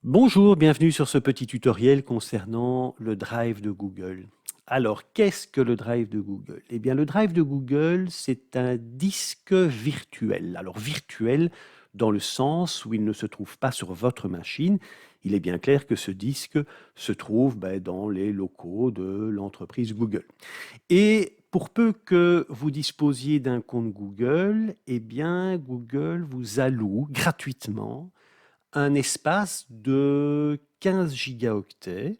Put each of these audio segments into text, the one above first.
Bonjour, bienvenue sur ce petit tutoriel concernant le Drive de Google. Alors, qu'est-ce que le Drive de Google? Eh bien, le Drive de Google, c'est un disque virtuel. Alors, virtuel dans le sens où il ne se trouve pas sur votre machine. Il est bien clair que ce disque se trouve dans les locaux de l'entreprise Google. Et pour peu que vous disposiez d'un compte Google, eh bien, Google vous alloue gratuitement un espace de 15 gigaoctets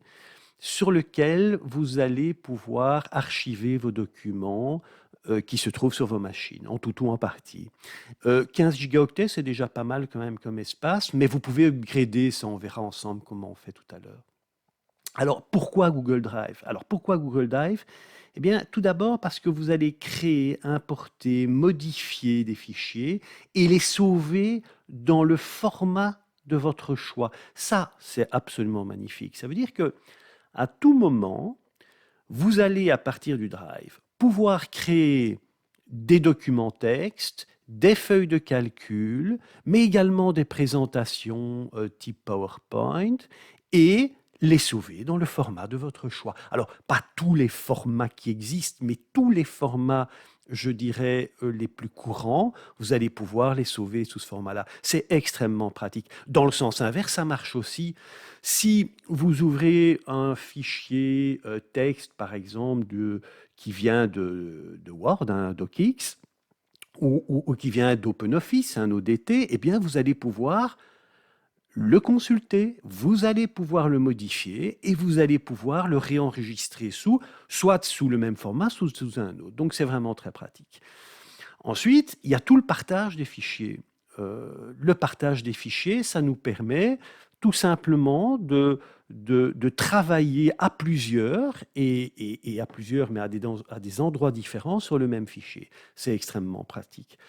sur lequel vous allez pouvoir archiver vos documents qui se trouvent sur vos machines, en tout ou en partie. 15 gigaoctets, c'est déjà pas mal quand même comme espace, mais vous pouvez upgrader, ça on verra ensemble comment on fait tout à l'heure. Alors pourquoi Google Drive? Alors pourquoi Google Drive? Eh bien, tout d'abord parce que vous allez créer, importer, modifier des fichiers et les sauver dans le format de votre choix. Ça, c'est absolument magnifique. Ça veut dire que à tout moment, vous allez, à partir du Drive, pouvoir créer des documents texte, des feuilles de calcul, mais également des présentations type PowerPoint et les sauver dans le format de votre choix. Alors, pas tous les formats qui existent, mais tous les formats, je dirais, les plus courants, vous allez pouvoir les sauver sous ce format-là. C'est extrêmement pratique. Dans le sens inverse, ça marche aussi. Si vous ouvrez un fichier texte, par exemple, qui vient de Word, un DocX, ou qui vient d'OpenOffice, un ODT, eh bien, vous allez pouvoir le consulter, vous allez pouvoir le modifier et vous allez pouvoir le réenregistrer soit sous le même format, soit sous un autre. Donc, c'est vraiment très pratique. Ensuite, il y a tout le partage des fichiers. Le partage des fichiers, ça nous permet tout simplement de travailler à plusieurs, et à plusieurs, mais à des endroits différents sur le même fichier. C'est extrêmement pratique.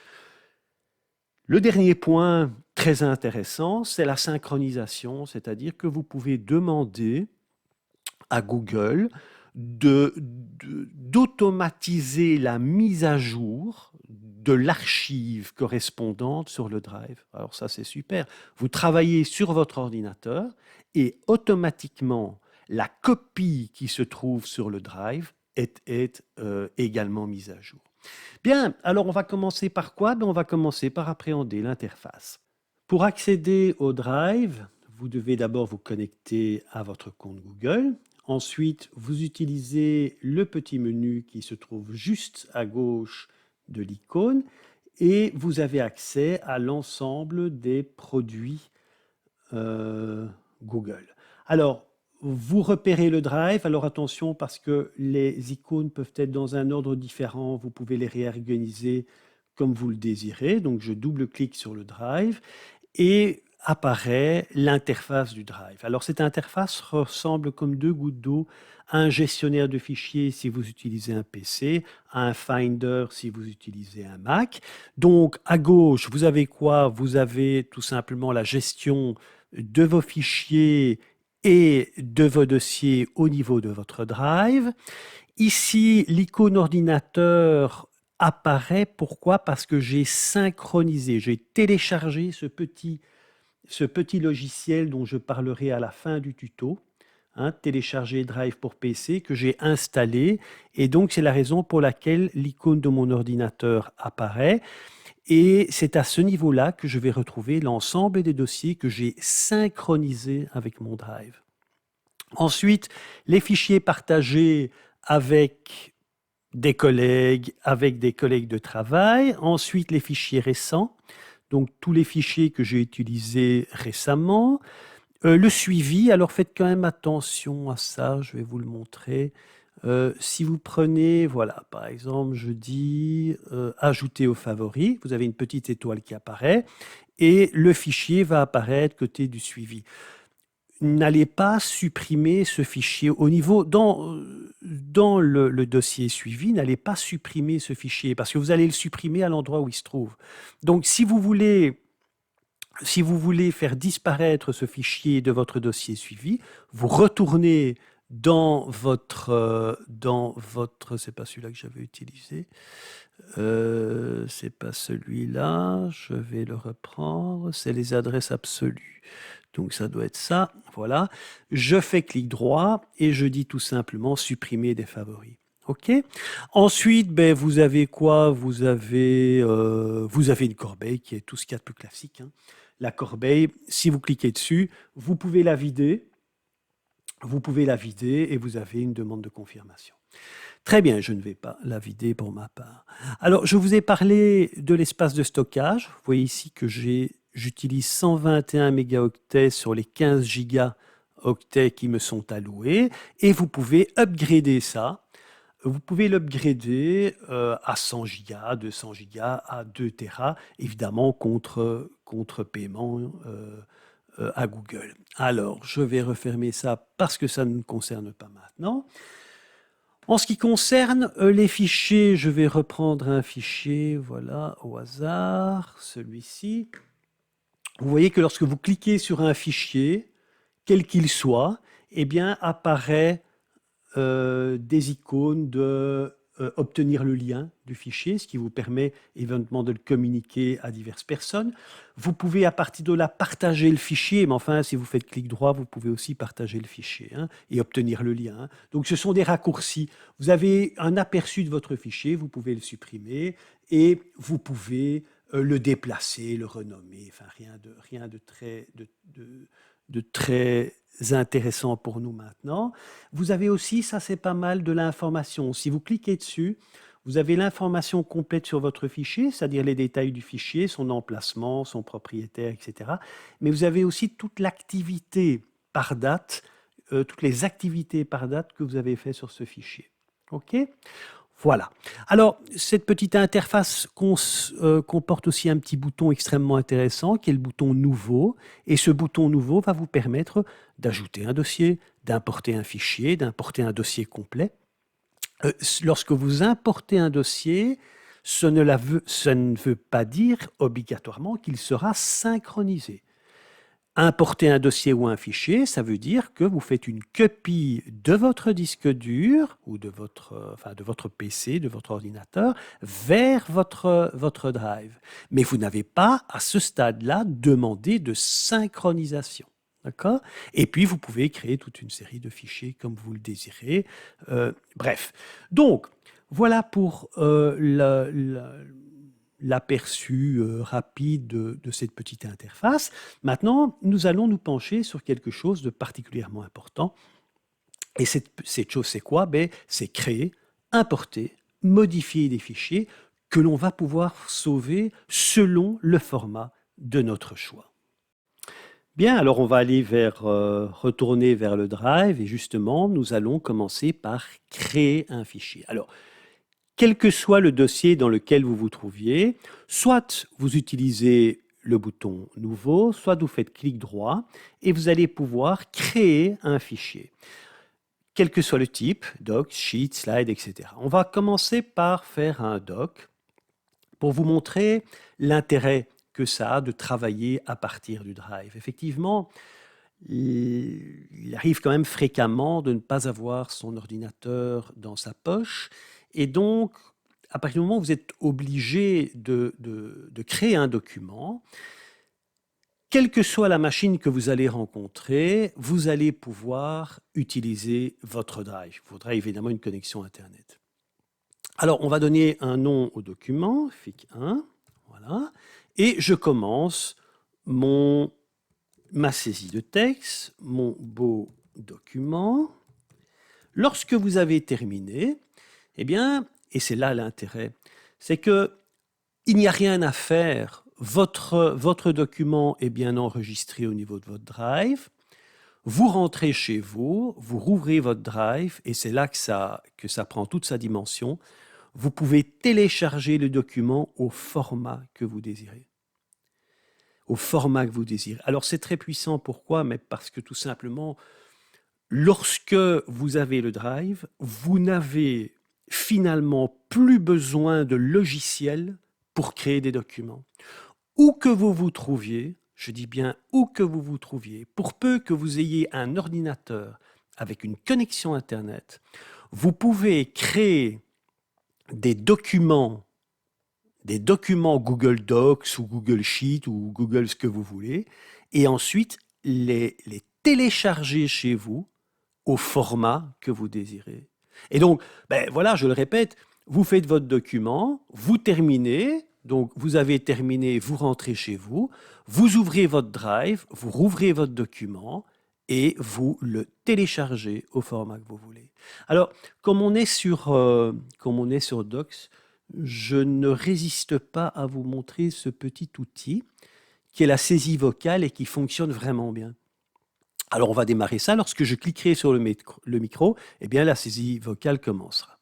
Le dernier point très intéressant, c'est la synchronisation, c'est-à-dire que vous pouvez demander à Google d'automatiser la mise à jour de l'archive correspondante sur le Drive. Alors ça, c'est super. Vous travaillez sur votre ordinateur et automatiquement, la copie qui se trouve sur le Drive est également mise à jour. Bien, alors on va commencer par quoi? On va commencer par appréhender l'interface. Pour accéder au Drive, vous devez d'abord vous connecter à votre compte Google. Ensuite, vous utilisez le petit menu qui se trouve juste à gauche de l'icône et vous avez accès à l'ensemble des produits Google. Alors, vous repérez le Drive. Alors attention parce que les icônes peuvent être dans un ordre différent. Vous pouvez les réorganiser comme vous le désirez. Donc, je double-clique sur le Drive et apparaît l'interface du Drive. Alors cette interface ressemble comme deux gouttes d'eau à un gestionnaire de fichiers si vous utilisez un PC, à un Finder si vous utilisez un Mac. Donc à gauche, vous avez quoi? Vous avez tout simplement la gestion de vos fichiers et de vos dossiers au niveau de votre Drive. Ici, l'icône ordinateur apparaît. Pourquoi? Parce que j'ai synchronisé, j'ai téléchargé ce petit logiciel dont je parlerai à la fin du tuto, télécharger Drive pour PC, que j'ai installé. Et donc, c'est la raison pour laquelle l'icône de mon ordinateur apparaît. Et c'est à ce niveau-là que je vais retrouver l'ensemble des dossiers que j'ai synchronisés avec mon Drive. Ensuite, les fichiers partagés avec avec des collègues de travail. Ensuite, les fichiers récents, donc tous les fichiers que j'ai utilisés récemment. Le suivi, alors faites quand même attention à ça, je vais vous le montrer. Si vous prenez, voilà, par exemple, je dis ajouter aux favoris, vous avez une petite étoile qui apparaît et le fichier va apparaître côté du suivi. N'allez pas supprimer ce fichier au niveau, dans le dossier suivi, n'allez pas supprimer ce fichier parce que vous allez le supprimer à l'endroit où il se trouve. Donc, si vous voulez faire disparaître ce fichier de votre dossier suivi, vous retournez c'est pas celui-là que j'avais utilisé, c'est pas celui-là, je vais le reprendre, c'est les adresses absolues. Donc ça doit être ça, voilà. Je fais clic droit et je dis tout simplement supprimer des favoris. OK. Ensuite, ben, vous avez quoi? Vous avez une corbeille qui est tout ce qu'il y a de plus classique, hein. La corbeille, si vous cliquez dessus, vous pouvez la vider. Vous pouvez la vider et vous avez une demande de confirmation. Très bien, je ne vais pas la vider pour ma part. Alors, je vous ai parlé de l'espace de stockage. Vous voyez ici que j'utilise 121 mégaoctets sur les 15 gigaoctets qui me sont alloués. Et vous pouvez upgrader ça. Vous pouvez l'upgrader à 100 gigas, 200 gigas, à 2 Tera, évidemment contre paiement à Google. Alors, je vais refermer ça parce que ça ne nous concerne pas maintenant. En ce qui concerne les fichiers, je vais reprendre un fichier, voilà, au hasard, celui-ci. Vous voyez que lorsque vous cliquez sur un fichier, quel qu'il soit, eh bien, apparaît des icônes de obtenir le lien du fichier, ce qui vous permet éventuellement de le communiquer à diverses personnes. Vous pouvez à partir de là partager le fichier, mais enfin, si vous faites clic droit, vous pouvez aussi partager le fichier hein, et obtenir le lien. Hein. Donc, ce sont des raccourcis. Vous avez un aperçu de votre fichier, vous pouvez le supprimer et vous pouvez le déplacer, le renommer. Enfin, rien de très intéressant pour nous maintenant. Vous avez aussi, ça c'est pas mal, de l'information. Si vous cliquez dessus, vous avez l'information complète sur votre fichier, c'est-à-dire les détails du fichier, son emplacement, son propriétaire, etc. Mais vous avez aussi toute l'activité par date, toutes les activités par date que vous avez fait sur ce fichier. OK ? Voilà. Alors, cette petite interface comporte aussi un petit bouton extrêmement intéressant qui est le bouton Nouveau. Et ce bouton Nouveau va vous permettre d'ajouter un dossier, d'importer un fichier, d'importer un dossier complet. Lorsque vous importez un dossier, ça ne veut pas dire obligatoirement qu'il sera synchronisé. Importer un dossier ou un fichier, ça veut dire que vous faites une copie de votre disque dur ou de votre PC, de votre ordinateur, vers votre drive. Mais vous n'avez pas, à ce stade-là, demandé de synchronisation. D'accord ? Et puis, vous pouvez créer toute une série de fichiers comme vous le désirez. Bref. Donc, voilà pour l'aperçu rapide de cette petite interface. Maintenant, nous allons nous pencher sur quelque chose de particulièrement important. Et cette chose, c'est quoi? C'est créer, importer, modifier des fichiers que l'on va pouvoir sauver selon le format de notre choix. Bien, alors on va aller retourner vers le Drive et justement, nous allons commencer par créer un fichier. Alors, quel que soit le dossier dans lequel vous vous trouviez, soit vous utilisez le bouton Nouveau, soit vous faites clic droit et vous allez pouvoir créer un fichier. Quel que soit le type, doc, sheet, slide, etc. On va commencer par faire un doc pour vous montrer l'intérêt que ça a de travailler à partir du Drive. Effectivement, il arrive quand même fréquemment de ne pas avoir son ordinateur dans sa poche et donc, à partir du moment où vous êtes obligé de créer un document, quelle que soit la machine que vous allez rencontrer, vous allez pouvoir utiliser votre Drive. Il faudra évidemment une connexion Internet. Alors, on va donner un nom au document, FIC1, voilà, et je commence ma saisie de texte, mon beau document. Lorsque vous avez terminé, eh bien, et c'est là l'intérêt, c'est que il n'y a rien à faire. Votre document est bien enregistré au niveau de votre Drive. Vous rentrez chez vous, vous rouvrez votre Drive et c'est là que ça prend toute sa dimension. Vous pouvez télécharger le document au format que vous désirez. Au format que vous désirez. Alors c'est très puissant, pourquoi? Mais parce que tout simplement, lorsque vous avez le Drive, vous n'avez finalement plus besoin de logiciel pour créer des documents. Où que vous vous trouviez, je dis bien où que vous vous trouviez, pour peu que vous ayez un ordinateur avec une connexion Internet, vous pouvez créer des documents Google Docs ou Google Sheets ou Google ce que vous voulez, et ensuite les télécharger chez vous au format que vous désirez. Et donc, ben voilà, je le répète, vous faites votre document, vous terminez, donc vous avez terminé, vous rentrez chez vous, vous ouvrez votre Drive, vous rouvrez votre document et vous le téléchargez au format que vous voulez. Alors, comme on est sur Docs, je ne résiste pas à vous montrer ce petit outil qui est la saisie vocale et qui fonctionne vraiment bien. Alors, on va démarrer ça. Lorsque je cliquerai sur le micro, eh bien, la saisie vocale commencera.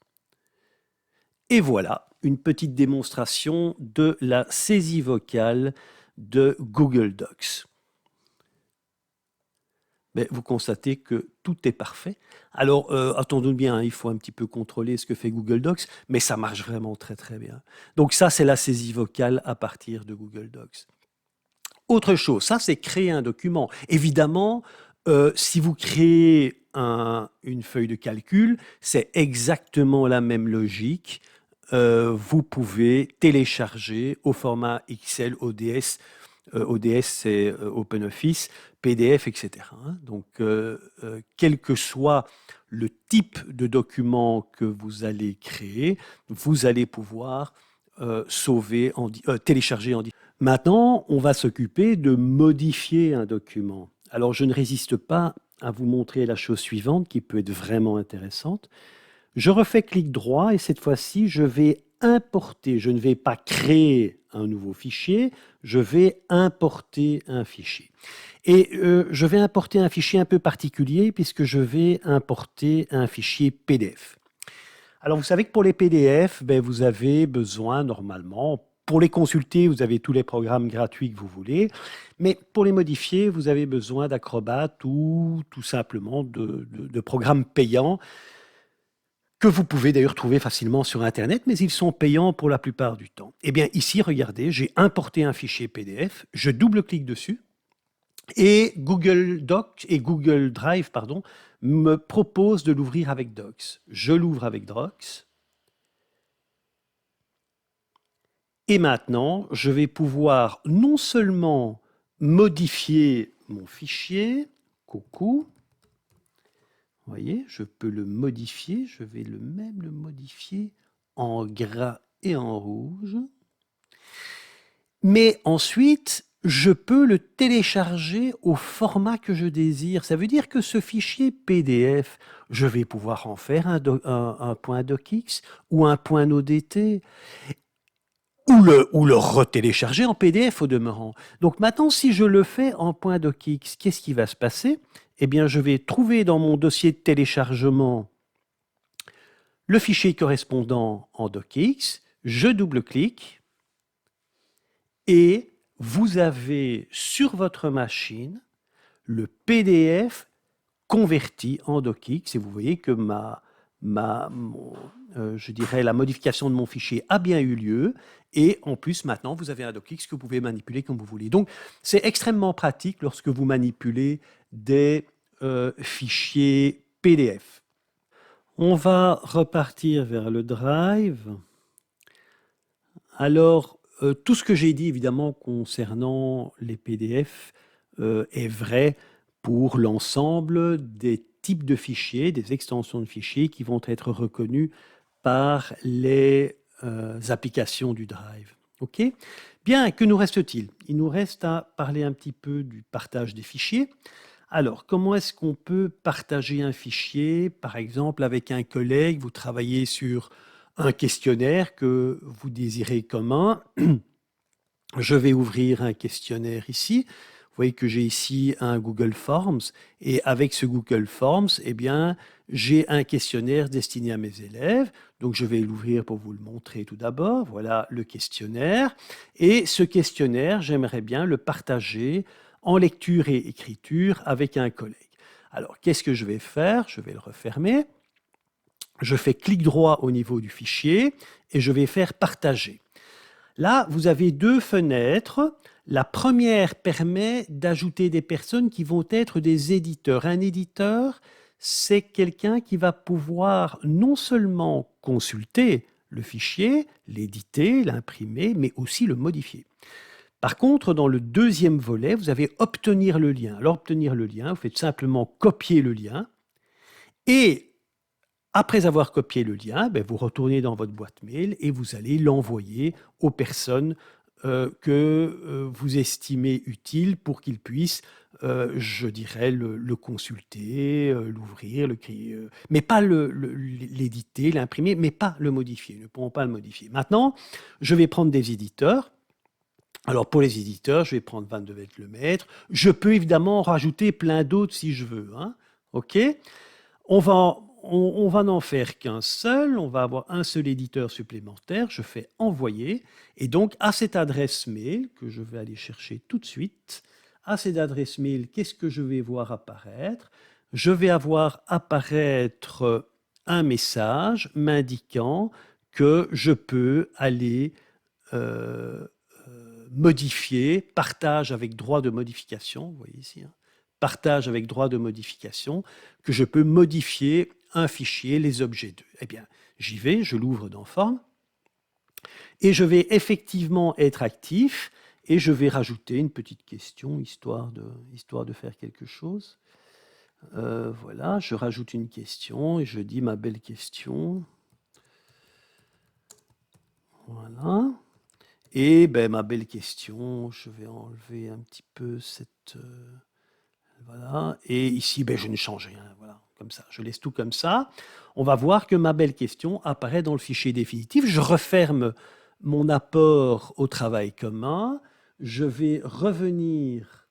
Et voilà, une petite démonstration de la saisie vocale de Google Docs. Mais vous constatez que tout est parfait. Alors, attendons bien, hein, il faut un petit peu contrôler ce que fait Google Docs, mais ça marche vraiment très très bien. Donc ça, c'est la saisie vocale à partir de Google Docs. Autre chose, ça c'est créer un document. Évidemment, si vous créez une feuille de calcul, c'est exactement la même logique. Vous pouvez télécharger au format Excel, ODS, ODS c'est OpenOffice, PDF, etc. Donc, quel que soit le type de document que vous allez créer, vous allez pouvoir télécharger en Maintenant, on va s'occuper de modifier un document. Alors, je ne résiste pas à vous montrer la chose suivante qui peut être vraiment intéressante. Je refais clic droit et cette fois-ci, je vais importer. Je ne vais pas créer un nouveau fichier, je vais importer un fichier. Et je vais importer un fichier un peu particulier puisque je vais importer un fichier PDF. Alors, vous savez que pour les PDF, vous avez besoin normalement, pour les consulter, vous avez tous les programmes gratuits que vous voulez, mais pour les modifier, vous avez besoin d'Acrobat ou tout simplement de programmes payants que vous pouvez d'ailleurs trouver facilement sur Internet, mais ils sont payants pour la plupart du temps. Eh bien, ici, regardez, j'ai importé un fichier PDF, je double-clique dessus, et Google Docs et Google Drive, me proposent de l'ouvrir avec Docs. Je l'ouvre avec Docs. Et maintenant, je vais pouvoir non seulement modifier mon fichier, coucou, vous voyez, je peux le modifier, je vais même le modifier en gras et en rouge. Mais ensuite, je peux le télécharger au format que je désire. Ça veut dire que ce fichier PDF, je vais pouvoir en faire un point .docx ou un point .odt ou le retélécharger en PDF au demeurant. Donc maintenant, si je le fais en point .docx, qu'est-ce qui va se passer? Eh bien, je vais trouver dans mon dossier de téléchargement le fichier correspondant en docx, je double-clique et vous avez sur votre machine le PDF converti en docx et vous voyez que je dirais la modification de mon fichier a bien eu lieu et en plus maintenant vous avez un docx que vous pouvez manipuler comme vous voulez. Donc c'est extrêmement pratique lorsque vous manipulez des fichiers PDF. On va repartir vers le Drive. Alors, tout ce que j'ai dit évidemment concernant les PDF est vrai pour l'ensemble des types de fichiers, des extensions de fichiers qui vont être reconnus par les applications du Drive. OK? Bien, que nous reste-t-il? Il nous reste à parler un petit peu du partage des fichiers. Alors, comment est-ce qu'on peut partager un fichier, par exemple, avec un collègue? Vous travaillez sur un questionnaire que vous désirez commun. Je vais ouvrir un questionnaire ici. Vous voyez que j'ai ici un Google Forms et avec ce Google Forms, eh bien, j'ai un questionnaire destiné à mes élèves. Donc, je vais l'ouvrir pour vous le montrer tout d'abord. Voilà le questionnaire. Et ce questionnaire, j'aimerais bien le partager en lecture et écriture avec un collègue. Alors, qu'est-ce que je vais faire? Je vais le refermer. Je fais clic droit au niveau du fichier et je vais faire partager. Là, vous avez deux fenêtres. La première permet d'ajouter des personnes qui vont être des éditeurs. Un éditeur, c'est quelqu'un qui va pouvoir non seulement consulter le fichier, l'éditer, l'imprimer, mais aussi le modifier. Par contre, dans le deuxième volet, vous avez obtenir le lien. Alors, obtenir le lien, vous faites simplement copier le lien et après avoir copié le lien, vous retournez dans votre boîte mail et vous allez l'envoyer aux personnes que vous estimez utiles pour qu'ils puissent, je dirais, le consulter, l'ouvrir, mais pas l'éditer, l'imprimer, mais pas le modifier. Ils ne pourront pas le modifier. Maintenant, je vais prendre des éditeurs. Alors pour les éditeurs, je vais prendre Van de Wet Lemaître. Je peux évidemment en rajouter plein d'autres si je veux. Hein. OK? On va n'en faire qu'un seul, on va avoir un seul éditeur supplémentaire, je fais envoyer, et donc à cette adresse mail, que je vais aller chercher tout de suite, à cette adresse mail, qu'est-ce que je vais voir apparaître? Je vais avoir apparaître un message m'indiquant que je peux aller modifier, partage avec droit de modification, vous voyez ici, hein, partage avec droit de modification, que je peux modifier un fichier, les objets 2. Eh bien, j'y vais, je l'ouvre dans Form, et je vais effectivement être actif, et je vais rajouter une petite question, histoire de faire quelque chose. Voilà, je rajoute une question, et je dis ma belle question. Voilà. Et ma belle question, je vais enlever un petit peu cette... voilà. Et ici, je ne change rien. Voilà, comme ça. Je laisse tout comme ça. On va voir que ma belle question apparaît dans le fichier définitif. Je referme mon apport au travail commun. Je vais revenir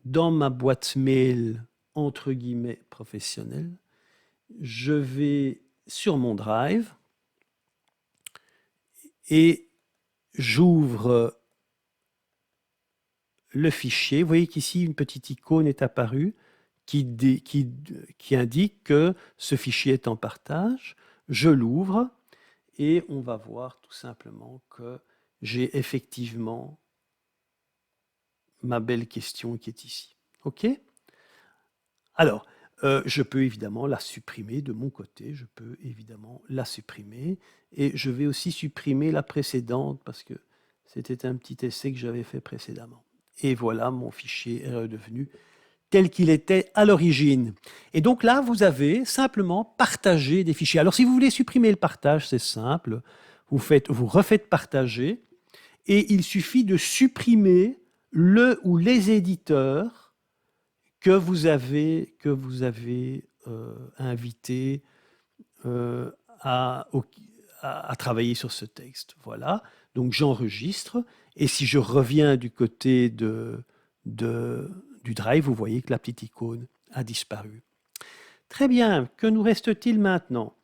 dans ma boîte mail, entre guillemets, professionnelle. Je vais sur mon drive et j'ouvre le fichier. Vous voyez qu'ici, une petite icône est apparue qui indique que ce fichier est en partage. Je l'ouvre et on va voir tout simplement que j'ai effectivement ma belle question qui est ici. OK? Alors, je peux évidemment la supprimer de mon côté. Je peux évidemment la supprimer. Et je vais aussi supprimer la précédente parce que c'était un petit essai que j'avais fait précédemment. Et voilà, mon fichier est redevenu tel qu'il était à l'origine. Et donc là, vous avez simplement partagé des fichiers. Alors si vous voulez supprimer le partage, c'est simple. Vous refaites partager et il suffit de supprimer le ou les éditeurs que vous avez invités à travailler sur ce texte. Voilà. Donc j'enregistre. Et si je reviens du côté du drive, vous voyez que la petite icône a disparu. Très bien. Que nous reste-t-il maintenant?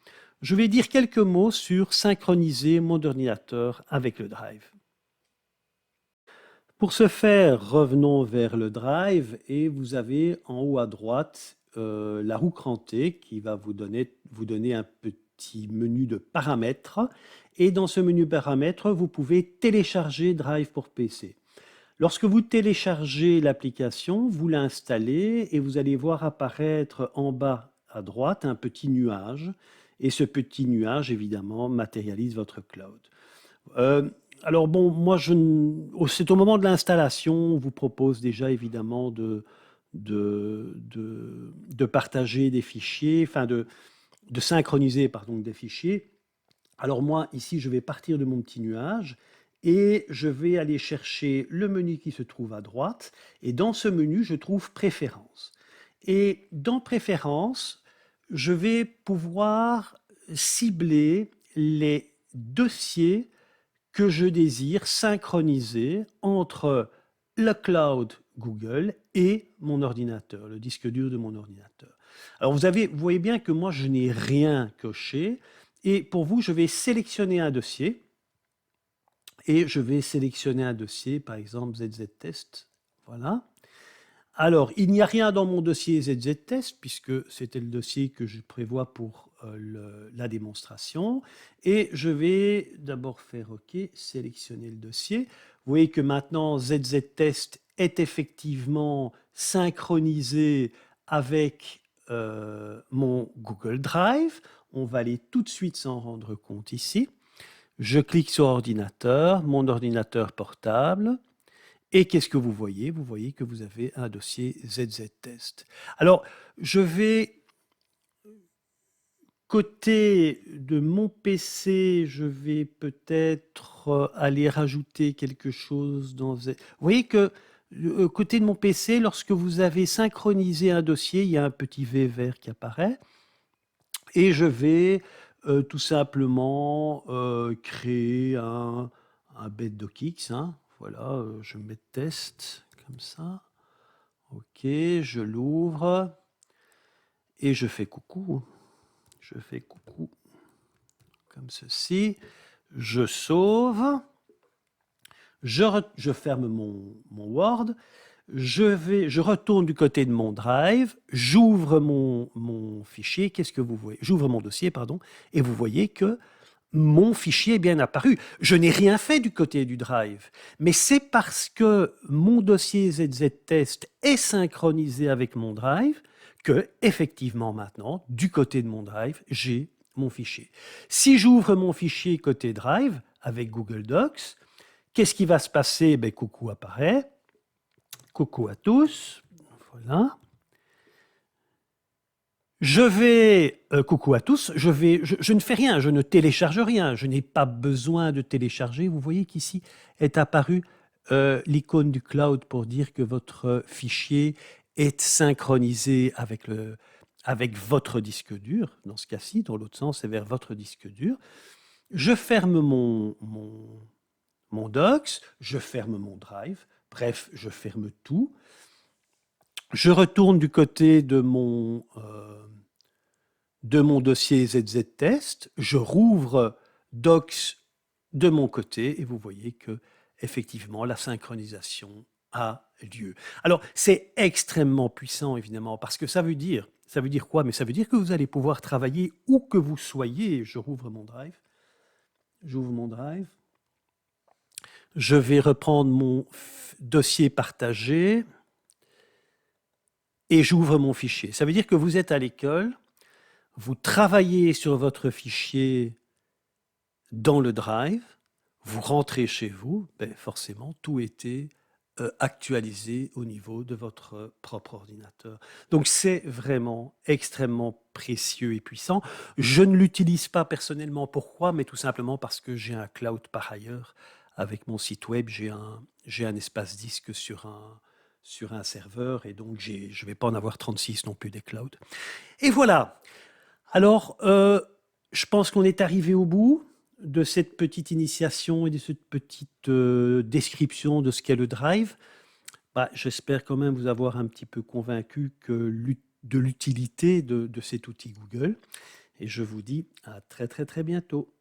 Je vais dire quelques mots sur synchroniser mon ordinateur avec le drive. Pour ce faire, revenons vers le drive et vous avez en haut à droite la roue crantée qui va vous donner un petit menu de paramètres. Et dans ce menu paramètres, vous pouvez télécharger Drive pour PC. Lorsque vous téléchargez l'application, vous l'installez et vous allez voir apparaître en bas à droite un petit nuage. Et ce petit nuage, évidemment, matérialise votre cloud. Alors bon, moi, c'est au moment de l'installation, on vous propose déjà évidemment de partager des fichiers, enfin de synchroniser pardon, des fichiers. Alors moi, ici, je vais partir de mon petit nuage et je vais aller chercher le menu qui se trouve à droite. Et dans ce menu, je trouve Préférences. Et dans Préférences, je vais pouvoir cibler les dossiers que je désire synchroniser entre le cloud Google et mon ordinateur, le disque dur de mon ordinateur. Alors vous voyez bien que moi, je n'ai rien coché. Et pour vous, je vais sélectionner un dossier. Et je vais sélectionner un dossier, par exemple ZZ-Test. Voilà. Alors, il n'y a rien dans mon dossier ZZ-Test, puisque c'était le dossier que je prévois pour la démonstration. Et je vais d'abord faire OK, sélectionner le dossier. Vous voyez que maintenant, ZZ-Test est effectivement synchronisé avec mon Google Drive. On va aller tout de suite s'en rendre compte ici. Je clique sur ordinateur, mon ordinateur portable. Et qu'est-ce que vous voyez? Vous voyez que vous avez un dossier ZZ-Test. Alors, je vais, côté de mon PC, je vais peut-être aller rajouter quelque chose dans Z. Vous voyez que côté de mon PC, lorsque vous avez synchronisé un dossier, il y a un petit V vert qui apparaît. Et je vais tout simplement créer un bête docx. Hein. Voilà, je mets test comme ça. Ok, je l'ouvre et je fais coucou. Je fais coucou comme ceci. Je sauve. Je ferme mon Word. Je retourne du côté de mon Drive. J'ouvre mon fichier. Qu'est-ce que vous voyez? J'ouvre mon dossier, pardon. Et vous voyez que mon fichier est bien apparu. Je n'ai rien fait du côté du Drive, mais c'est parce que mon dossier ZZ-Test est synchronisé avec mon Drive que, effectivement, maintenant, du côté de mon Drive, j'ai mon fichier. Si j'ouvre mon fichier côté Drive avec Google Docs, qu'est-ce qui va se passer? Ben, coucou apparaît. Coucou à tous. Voilà. Je vais, coucou à tous, je ne fais rien, je ne télécharge rien, je n'ai pas besoin de télécharger. Vous voyez qu'ici est apparue l'icône du cloud pour dire que votre fichier est synchronisé avec votre disque dur, dans ce cas-ci, dans l'autre sens, c'est vers votre disque dur. Je ferme mon docs, je ferme mon drive, bref, je ferme tout. Je retourne du côté de mon dossier ZZ-Test, je rouvre Docs de mon côté et vous voyez que effectivement la synchronisation a lieu. Alors c'est extrêmement puissant évidemment parce que ça veut dire quoi? Mais ça veut dire que vous allez pouvoir travailler où que vous soyez. Je rouvre mon Drive, j'ouvre mon Drive, je vais reprendre mon dossier partagé et j'ouvre mon fichier. Ça veut dire que vous êtes à l'école, vous travaillez sur votre fichier dans le Drive, vous rentrez chez vous, ben forcément, tout était actualisé au niveau de votre propre ordinateur. Donc, c'est vraiment extrêmement précieux et puissant. Je ne l'utilise pas personnellement. Pourquoi? Mais tout simplement parce que j'ai un cloud par ailleurs. Avec mon site web, j'ai un espace disque sur un serveur et donc je ne vais pas en avoir 36 non plus des clouds. Et voilà. Alors, je pense qu'on est arrivé au bout de cette petite initiation et de cette petite description de ce qu'est le Drive. Bah, j'espère quand même vous avoir un petit peu convaincu de l'utilité de cet outil Google. Et je vous dis à très très très bientôt.